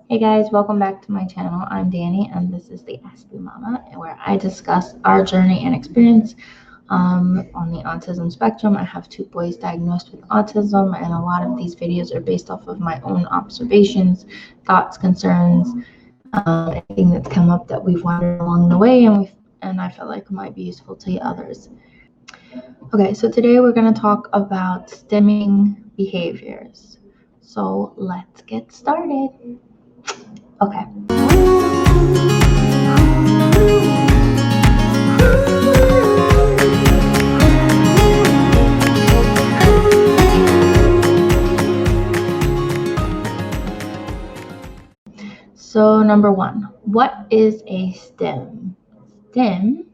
Hey guys, welcome back to my channel. I'm Danny and this is the Aspie Mama, where I discuss our journey and experience on the autism spectrum. I have two boys diagnosed with autism, and a lot of these videos are based off of my own observations, thoughts, concerns, anything that's come up that we've wondered along the way, and I felt like might be useful to others. Okay, so today we're going to talk about stimming behaviors. So let's get started. Okay. So number one, what is a stim? Stim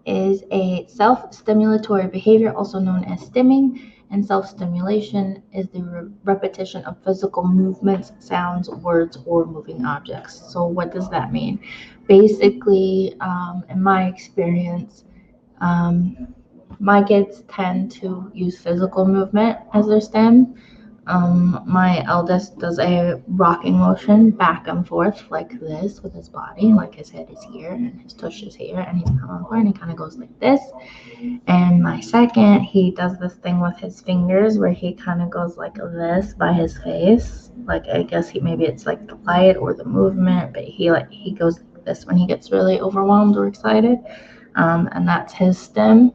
is a self-stimulatory behavior, also known as stimming, and self-stimulation is the repetition of physical movements, sounds, words, or moving objects. So what does that mean? Basically, in my experience, my kids tend to use physical movement as their stim. My eldest does a rocking motion back and forth like this with his body, like his head is here and his tush is here, and he's coming forward and he kind of goes like this. And my second, he does this thing with his fingers where he kind of goes like this by his face. Like I guess maybe it's like the light or the movement, but he goes like this when he gets really overwhelmed or excited, and that's his stim.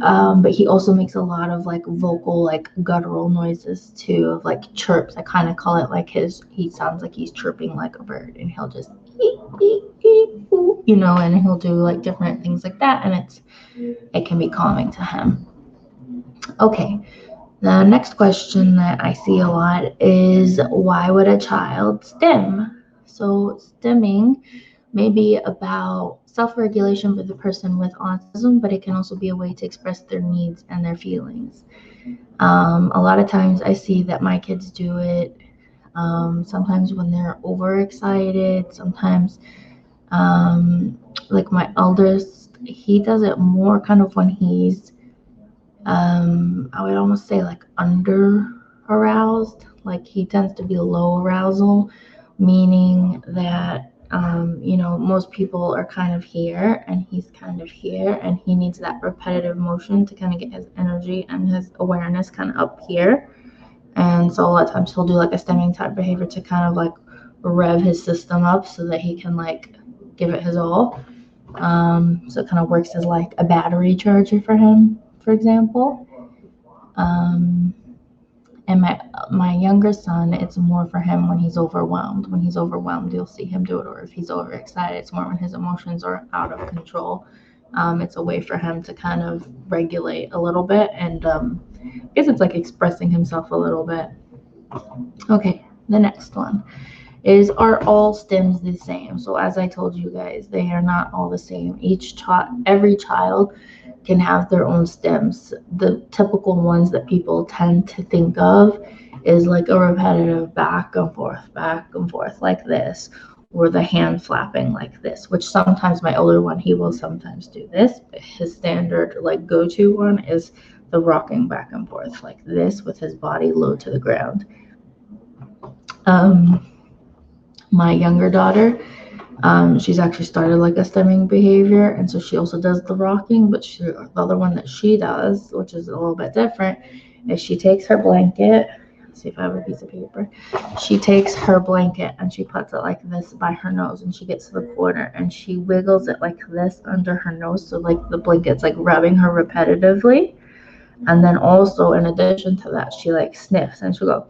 But he also makes a lot of like vocal, like guttural noises too, of like chirps. I kind of call it like he sounds like he's chirping like a bird, and he'll just, and he'll do like different things like that, and it can be calming to him. Okay, the next question that I see a lot is why would a child stim? So, stimming may be about self regulation for the person with autism, but it can also be a way to express their needs and their feelings. A lot of times I see that my kids do it sometimes when they're overexcited, sometimes, like my eldest, he does it more kind of when he's I would almost say like under aroused. Like he tends to be low arousal, meaning that most people are kind of here and he's kind of here, and he needs that repetitive motion to kind of get his energy and his awareness kind of up here. And so a lot of times he'll do like a stemming type behavior to kind of like rev his system up so that he can like give it his all. So it kind of works as like a battery charger for him, for example. Um, and my younger son, it's more for him when he's overwhelmed. When he's overwhelmed, you'll see him do it. Or if he's overexcited, it's more when his emotions are out of control. It's a way for him to kind of regulate a little bit, and I guess it's like expressing himself a little bit. Okay, the next one is, are all stims the same? So as I told you guys, they are not all the same. Every child can have their own stims. The typical ones that people tend to think of is like a repetitive back and forth like this, or the hand flapping like this, which sometimes my older one, he will sometimes do this, but his standard like go-to one is the rocking back and forth like this with his body low to the ground. Um, my younger daughter, she's actually started like a stemming behavior, and so she also does the rocking. But the other one that she does, which is a little bit different, is she takes her blanket. Let's see if I have a piece of paper. She takes her blanket and she puts it like this by her nose, and she gets to the corner and she wiggles it like this under her nose, so like the blanket's like rubbing her repetitively. And then also in addition to that, she like sniffs and she'll go,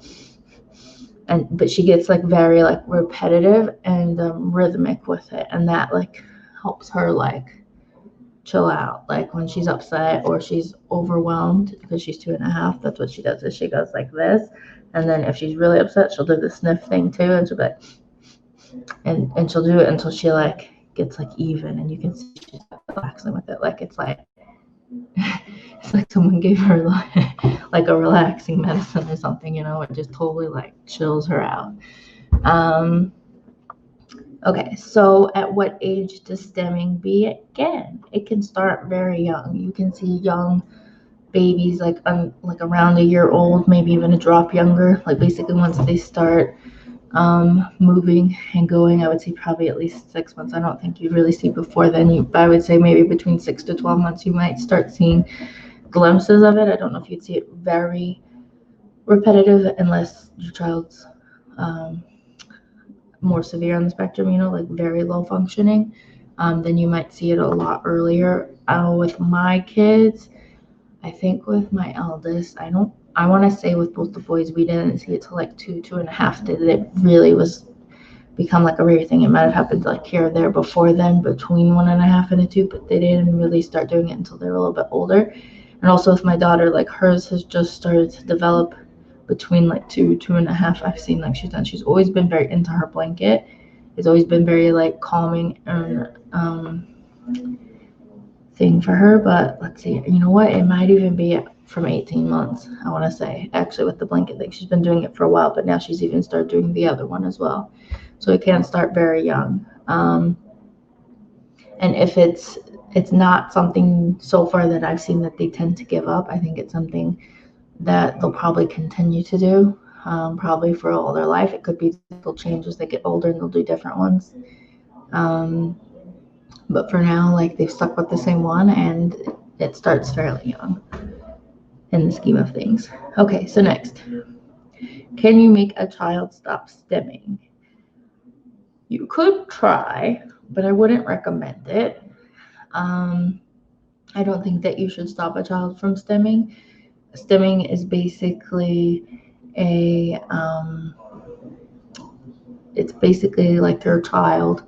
but she gets like very like repetitive and rhythmic with it, and that like helps her like chill out, like when she's upset or she's overwhelmed, because she's 2.5. That's what she does, is she goes like this, and then if she's really upset, she'll do the sniff thing too, and she'll be like, and she'll do it until she like gets like even, and you can see she's relaxing with it, like it's like it's like someone gave her like a relaxing medicine or something, it just totally like chills her out. Okay, so at what age does stemming begin? It can start very young. You can see young babies like around a year old, maybe even a drop younger, like basically once they start moving and going. I would say probably at least 6 months. I don't think you'd really see before then. I would say maybe between 6 to 12 months you might start seeing glimpses of it. I don't know if you'd see it very repetitive unless your child's more severe on the spectrum, like very low functioning. Then you might see it a lot earlier. With my kids, I think with my eldest, I want to say with both the boys, we didn't see it till like 2.5 that it really was become like a rare thing. It might have happened like here or there before then, between 1.5 and a 2, but they didn't really start doing it until they were a little bit older. And also with my daughter, like hers has just started to develop between like 2.5. I've seen like she's always been very into her blanket. It's always been very like calming and thing for her. But let's see, you know what? It might even be from 18 months, I want to say, actually, with the blanket thing. She's been doing it for a while, but now she's even started doing the other one as well. So it can start very young. And if it's not something so far that I've seen that they tend to give up, I think it's something that they'll probably continue to do, probably for all their life. It could be they'll change as they get older and they'll do different ones. But for now, like they've stuck with the same one, and it starts fairly young in the scheme of things. Okay, so next. Can you make a child stop stimming? You could try, but I wouldn't recommend it. I don't think that you should stop a child from stimming. Stimming is basically it's basically like your child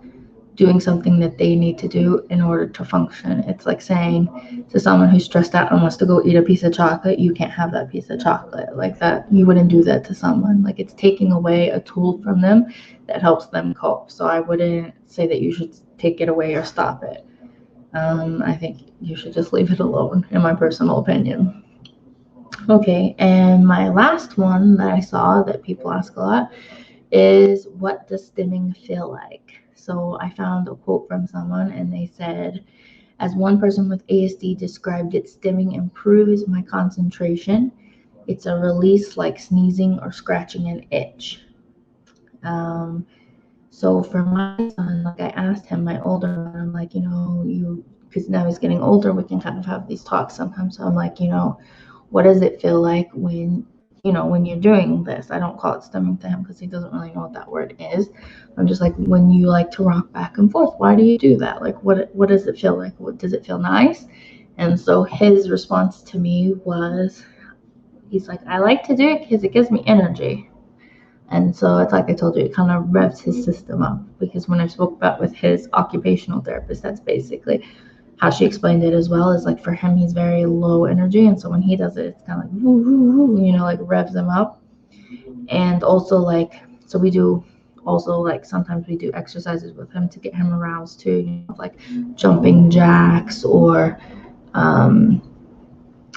doing something that they need to do in order to function. It's like saying to someone who's stressed out and wants to go eat a piece of chocolate, you can't have that piece of chocolate. Like that, you wouldn't do that to someone. Like it's taking away a tool from them that helps them cope. So I wouldn't say that you should take it away or stop it. I think you should just leave it alone, in my personal opinion. Okay, and my last one that I saw that people ask a lot is, what does stimming feel like? So I found a quote from someone and they said, as one person with ASD described it, stimming improves my concentration. It's a release like sneezing or scratching an itch. So for my son, like I asked him, my older one, I'm like, because now he's getting older, we can kind of have these talks sometimes. So I'm like, what does it feel like when you're doing this? I don't call it stimming to him because he doesn't really know what that word is. I'm just like, when you like to rock back and forth, why do you do that? Like, what does it feel like? What does it feel nice? And so his response to me was, he's like, I like to do it because it gives me energy. And so it's like I told you, it kind of revs his system up, because when I spoke about with his occupational therapist, that's basically how she explained it as well. Is like for him, he's very low energy, and so when he does it, it's kind of like woo, woo, woo, like revs him up. And also like, so we do also like sometimes we do exercises with him to get him aroused too, like jumping jacks or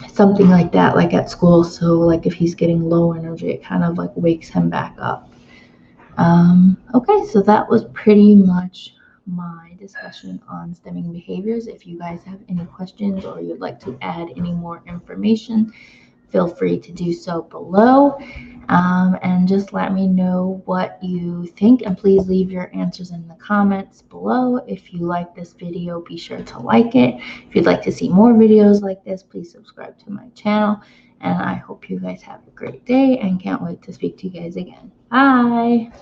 something like that, like at school. So like if he's getting low energy, it kind of like wakes him back up. Okay, so that was pretty much my discussion on stimming behaviors. If you guys have any questions or you'd like to add any more information, feel free to do so below. And just let me know what you think, and please leave your answers in the comments below. If you like this video, be sure to like it. If you'd like to see more videos like this, please subscribe to my channel. And I hope you guys have a great day and can't wait to speak to you guys again. Bye.